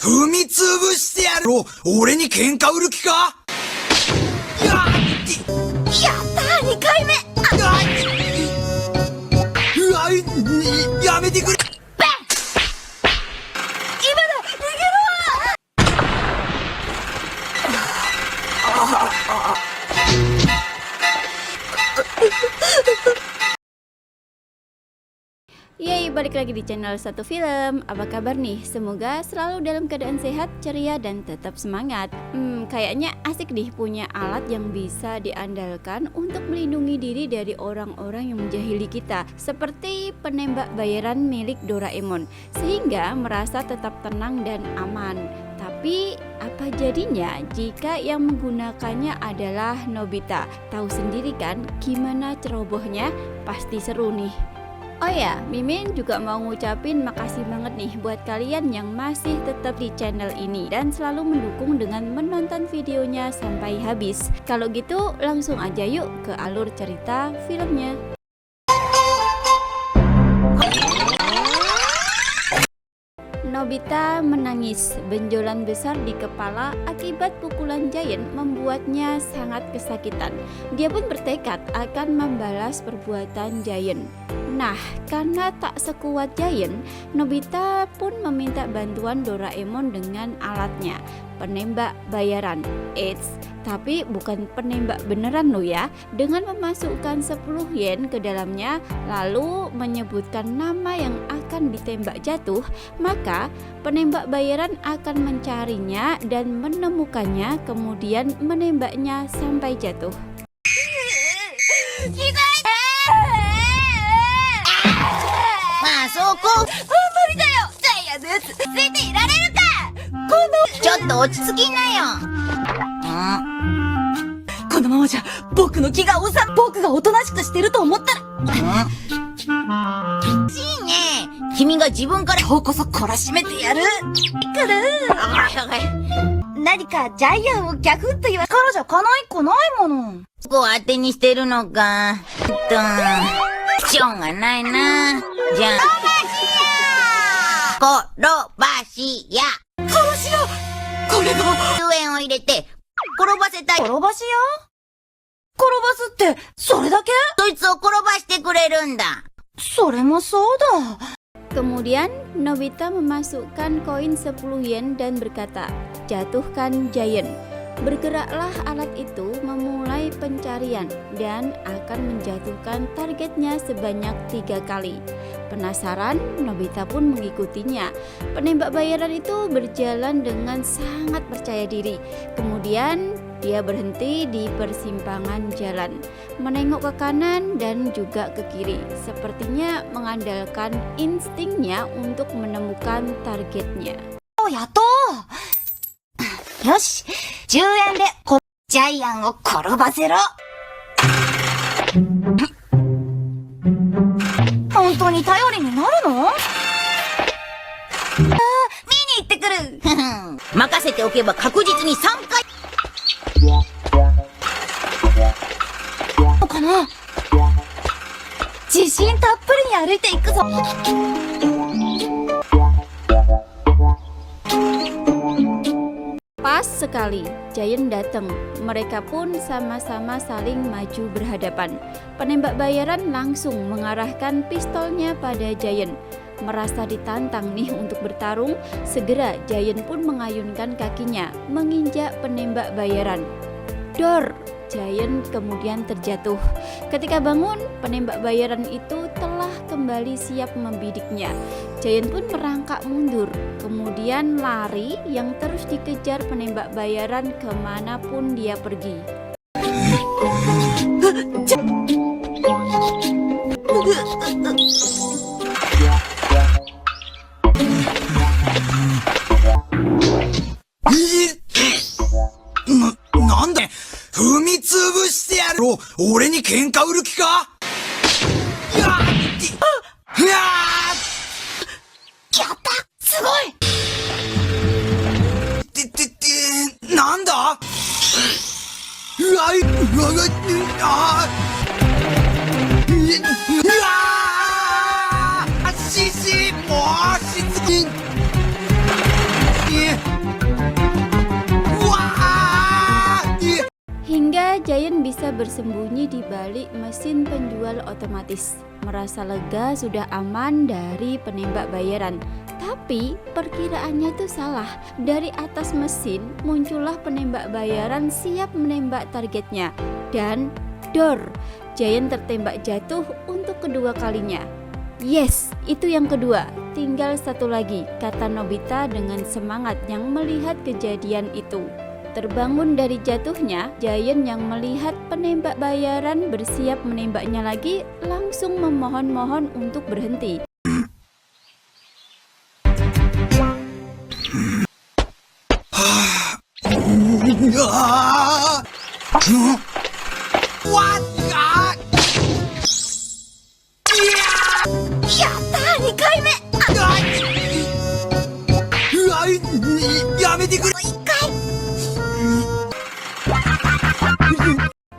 踏みつぶしてやる。俺に喧嘩売る気か。やったー、2回目。うわ、やめてくれ。Yeay, balik lagi di channel Satu Film. Apa kabar nih? Semoga selalu dalam keadaan sehat, ceria, dan tetap semangat. Kayaknya asik nih punya alat yang bisa diandalkan untuk melindungi diri dari orang-orang yang menjahili kita, seperti penembak bayaran milik Doraemon, sehingga merasa tetap tenang dan aman. Tapi apa jadinya jika yang menggunakannya adalah Nobita? Tahu sendiri kan gimana cerobohnya? Pasti seru nih. Oh ya, Mimin juga mau ngucapin makasih banget nih buat kalian yang masih tetap di channel ini dan selalu mendukung dengan menonton videonya sampai habis. Kalau gitu langsung aja yuk ke alur cerita filmnya. Nobita menangis. Benjolan besar di kepala akibat pukulan Giant membuatnya sangat kesakitan. Dia pun bertekad akan membalas perbuatan Giant. Nah, karena tak sekuat Giant, Nobita pun meminta bantuan Doraemon dengan alatnya, penembak bayaran. Eits, tapi bukan penembak beneran loh ya. Dengan memasukkan 10 yen ke dalamnya, lalu menyebutkan nama yang akan ditembak jatuh, maka penembak bayaran akan mencarinya dan menemukannya, kemudian menembaknya sampai jatuh. Masuk. ちょっと落ち着きなよ。このままじゃ僕の気が僕がおとなしくしてると思ったら。しいね。君が自分から今日こそ懲らしめてやる。何かジャイアンをギャフンと言わ彼女かないっこないもの。ここを当てにしてるのか。しょうがないな。じゃあ。転ばしや。殺し屋。これが10円を入れて転ばせたい。転ばし屋？転ばすってそれだけ？そいつを転ばしてくれるんだ。それもそうだ。Kemudian Nobita memasukkan koin 10 yen dan berkata, jatuhkan Giant. Bergeraklah alat itu memulai pencarian dan akan menjatuhkan targetnya sebanyak 3 kali. Penasaran, Nobita pun mengikutinya. Penembak bayaran itu berjalan dengan sangat percaya diri. Kemudian dia berhenti di persimpangan jalan, menengok ke kanan dan juga ke kiri. Sepertinya mengandalkan instingnya untuk menemukan targetnya. Oh, ya toh. よし、10円でジャイアンを転ばせろ。本当に頼りになるの？見に行ってくる。任せておけば確実に3回。かな？自信たっぷりに歩いていくぞ。Pas sekali, Giant datang. Mereka pun sama-sama saling maju berhadapan. Penembak bayaran langsung mengarahkan pistolnya pada Giant. Merasa ditantang nih untuk bertarung, segera Giant pun mengayunkan kakinya, menginjak penembak bayaran. Dor! Giant kemudian terjatuh. Ketika bangun, penembak bayaran itu telah kembali siap membidiknya. Giant pun merangkak mundur, kemudian lari yang terus dikejar penembak bayaran kemanapun dia pergi. Nanda? 踏みつぶしてやる。俺に喧嘩売る気か。やったすごい。なんだ。Giant bisa bersembunyi di balik mesin penjual otomatis. Merasa lega sudah aman dari penembak bayaran. Tapi perkiraannya itu salah. Dari atas mesin muncullah penembak bayaran siap menembak targetnya. Dan dor, Giant tertembak jatuh untuk kedua kalinya. Yes, itu yang kedua. Tinggal satu lagi, kata Nobita dengan semangat yang melihat kejadian itu. Terbangun dari jatuhnya, Giant yang melihat penembak bayaran bersiap menembaknya lagi langsung memohon-mohon untuk berhenti. What? Yatta! 2回目 やめてくれ。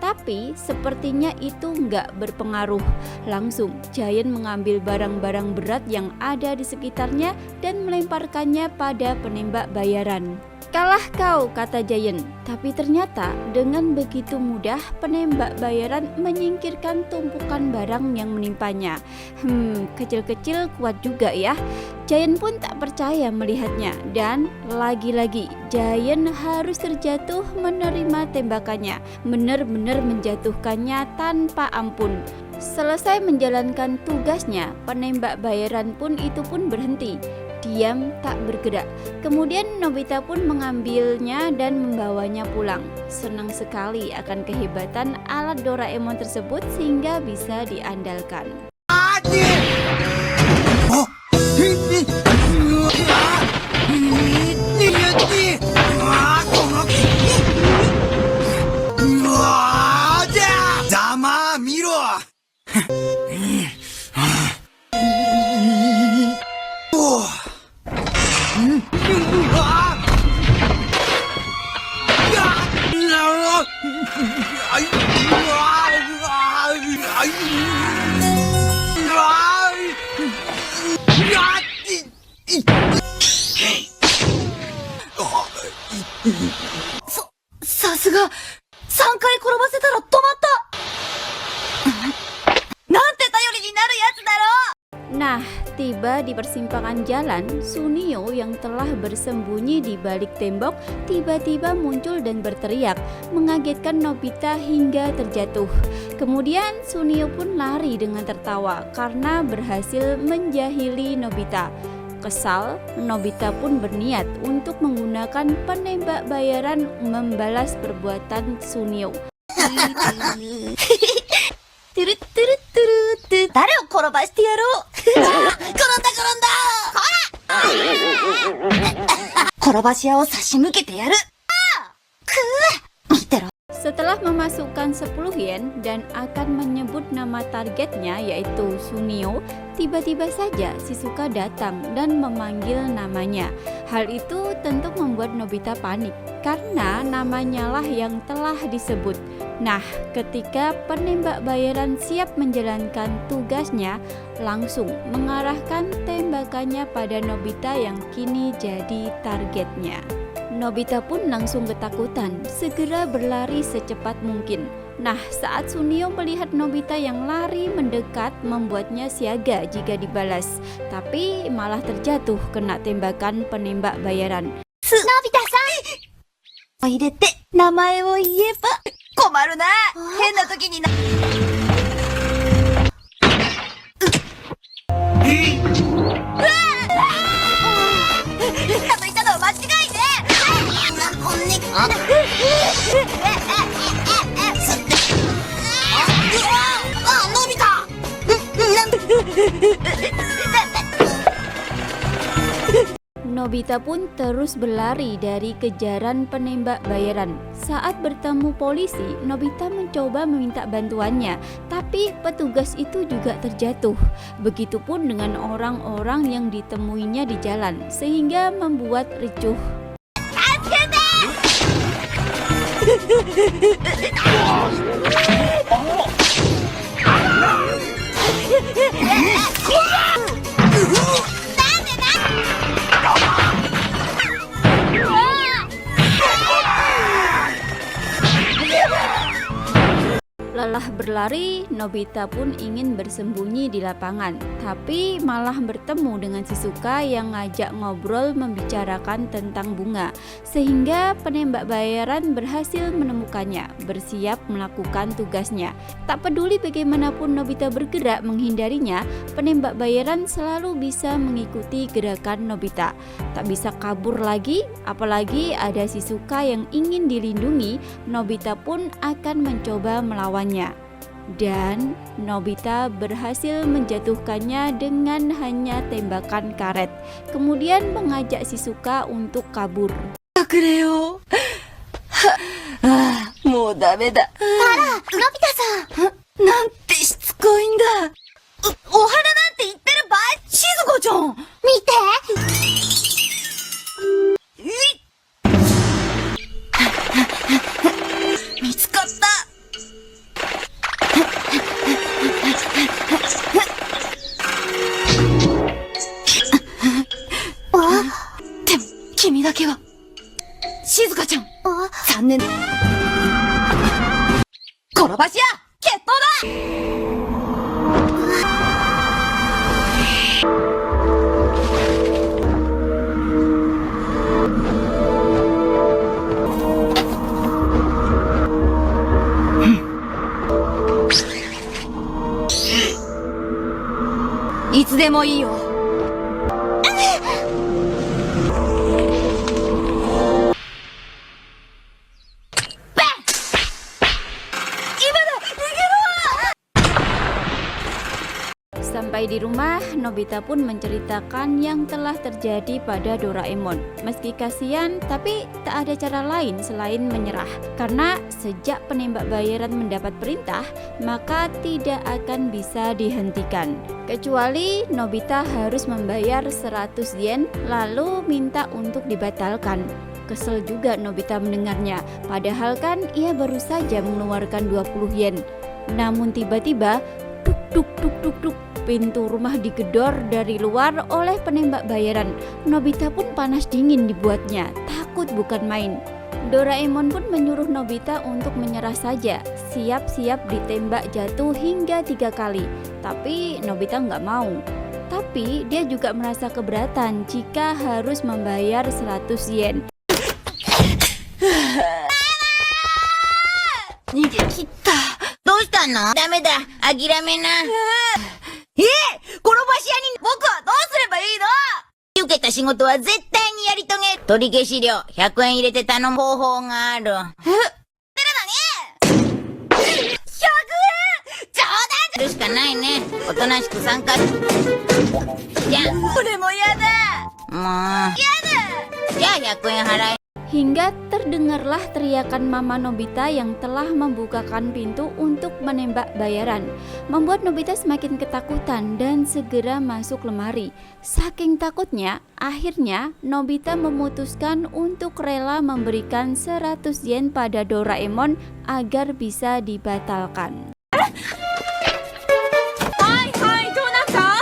Tapi sepertinya itu nggak berpengaruh. Langsung Giant mengambil barang-barang berat yang ada di sekitarnya dan melemparkannya pada penembak bayaran. Kalah kau, kata Giant. Tapi ternyata dengan begitu mudah penembak bayaran menyingkirkan tumpukan barang yang menimpanya. Kecil-kecil kuat juga ya. Giant pun tak percaya melihatnya. Dan lagi-lagi Giant harus terjatuh menerima tembakannya. Benar-benar menjatuhkannya tanpa ampun. Selesai menjalankan tugasnya, penembak bayaran pun berhenti. Diam tak bergerak. Kemudian Nobita pun mengambilnya dan membawanya pulang. Senang sekali akan kehebatan alat Doraemon tersebut sehingga bisa diandalkan.さすが、3回転ばせたら止まった。なんて頼りになるやつだろう。 Nah, tiba di persimpangan jalan, Sunio yang telah bersembunyi di balik tembok tiba-tiba muncul dan berteriak, mengagetkan Nobita hingga terjatuh. Kemudian Sunio pun lari dengan tertawa karena berhasil menjahili Nobita. Kesal, Nobita pun berniat untuk menggunakan penembak bayaran membalas perbuatan Sunio. トゥルットゥルットゥルーって誰を転ばしてやろう。転んだ。転ばし屋を差し向けてやる。見てろ。 Setelah memasukkan 10 yen dan akan menyebut nama targetnya yaitu Sunio, tiba-tiba saja Shizuka datang dan memanggil namanya. Hal itu tentu membuat Nobita panik karena namanya lah yang telah disebut. Nah, ketika penembak bayaran siap menjalankan tugasnya, langsung mengarahkan tembakannya pada Nobita yang kini jadi targetnya. Nobita pun langsung ketakutan, segera berlari secepat mungkin. Nah, saat Sunio melihat Nobita yang lari mendekat membuatnya siaga jika dibalas, tapi malah terjatuh kena tembakan penembak bayaran. のび太さん入れて名前を言えば困るな。変な時にな。いたのは間違いね。のび太。Nobita pun terus berlari dari kejaran penembak bayaran. Saat bertemu polisi, Nobita mencoba meminta bantuannya, tapi petugas itu juga terjatuh. Begitupun dengan orang-orang yang ditemuinya di jalan, sehingga membuat ricuh. Setelah berlari, Nobita pun ingin bersembunyi di lapangan, tapi malah bertemu dengan Shizuka yang ngajak ngobrol membicarakan tentang bunga, sehingga penembak bayaran berhasil menemukannya, bersiap melakukan tugasnya. Tak peduli bagaimanapun Nobita bergerak menghindarinya, penembak bayaran selalu bisa mengikuti gerakan Nobita. Tak bisa kabur lagi, apalagi ada Shizuka yang ingin dilindungi, Nobita pun akan mencoba melawannya. Dan Nobita berhasil menjatuhkannya dengan hanya tembakan karet. Kemudian mengajak Shizuka untuk kabur. 隠れよう。もうダメだ。のび太さん。なんてしつこいんだ。お花なんて言ってる場合、しずこちゃん。見て。見つかった。でも、君だけは。しずかちゃん。3年。転ばしや決闘だ。いつでもいいよ。Sampai di rumah, Nobita pun menceritakan yang telah terjadi pada Doraemon. Meski kasihan, tapi tak ada cara lain selain menyerah. Karena sejak penembak bayaran mendapat perintah, maka tidak akan bisa dihentikan. Kecuali Nobita harus membayar 100 yen, lalu minta untuk dibatalkan. Kesel juga Nobita mendengarnya, padahal kan ia baru saja mengeluarkan 20 yen. Namun tiba-tiba, duk duk duk duk, pintu rumah digedor dari luar oleh penembak bayaran. Nobita pun panas dingin dibuatnya, takut bukan main. Doraemon pun menyuruh Nobita untuk menyerah saja, siap-siap ditembak jatuh hingga 3 kali. Tapi Nobita nggak mau. Tapi dia juga merasa keberatan jika harus membayar 100 yen. 逃げ切った。どうしたの？ダメだ。諦めな。転ばし屋に僕はどうすればいいの？受けた仕事は絶対にやり遂げる。取り消し料100円入れて頼む方法がある。100円！冗談するしかないね。おとなしく参加。じゃあ。俺も嫌だ。もう。じゃあ100円払え。Hingga terdengarlah teriakan Mama Nobita yang telah membukakan pintu untuk menembak bayaran, membuat Nobita semakin ketakutan dan segera masuk lemari. Saking takutnya, akhirnya Nobita memutuskan untuk rela memberikan 100 yen pada Doraemon agar bisa dibatalkan. Hai, donata?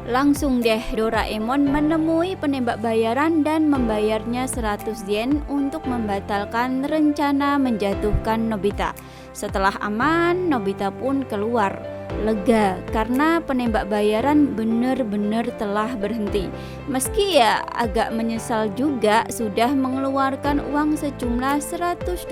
Langsung deh Doraemon menemui penembak bayaran dan membayarnya 100 yen untuk membatalkan rencana menjatuhkan Nobita. Setelah aman, Nobita pun keluar. Lega karena penembak bayaran benar-benar telah berhenti. Meski ya agak menyesal juga sudah mengeluarkan uang sejumlah 120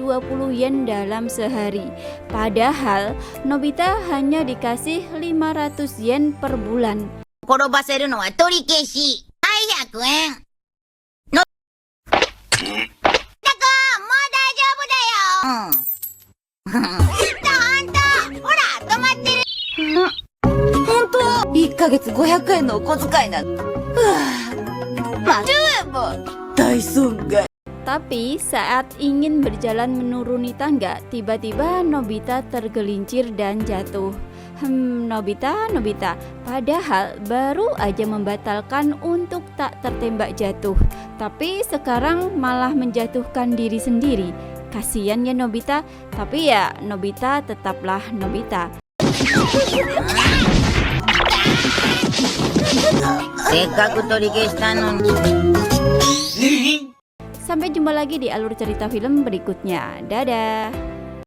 yen dalam sehari. Padahal Nobita hanya dikasih 500 yen per bulan. 転ばせるのは取り消し。はい、100円。の。だから、もう大丈夫だよ。ほんと、ほら、止まってる。本当 ?1 ヶ月500円のお小遣いなの。10円も大損害。 Tapi saat ingin berjalan menuruni tangga, tiba-tiba Nobita tergelincir dan jatuh. Nobita. Padahal baru aja membatalkan untuk tak tertembak jatuh. Tapi sekarang malah menjatuhkan diri sendiri. Kasian ya Nobita, tapi ya Nobita tetaplah Nobita. せっかく取り消したのに。 Sampai jumpa lagi di alur cerita film berikutnya. Dadah.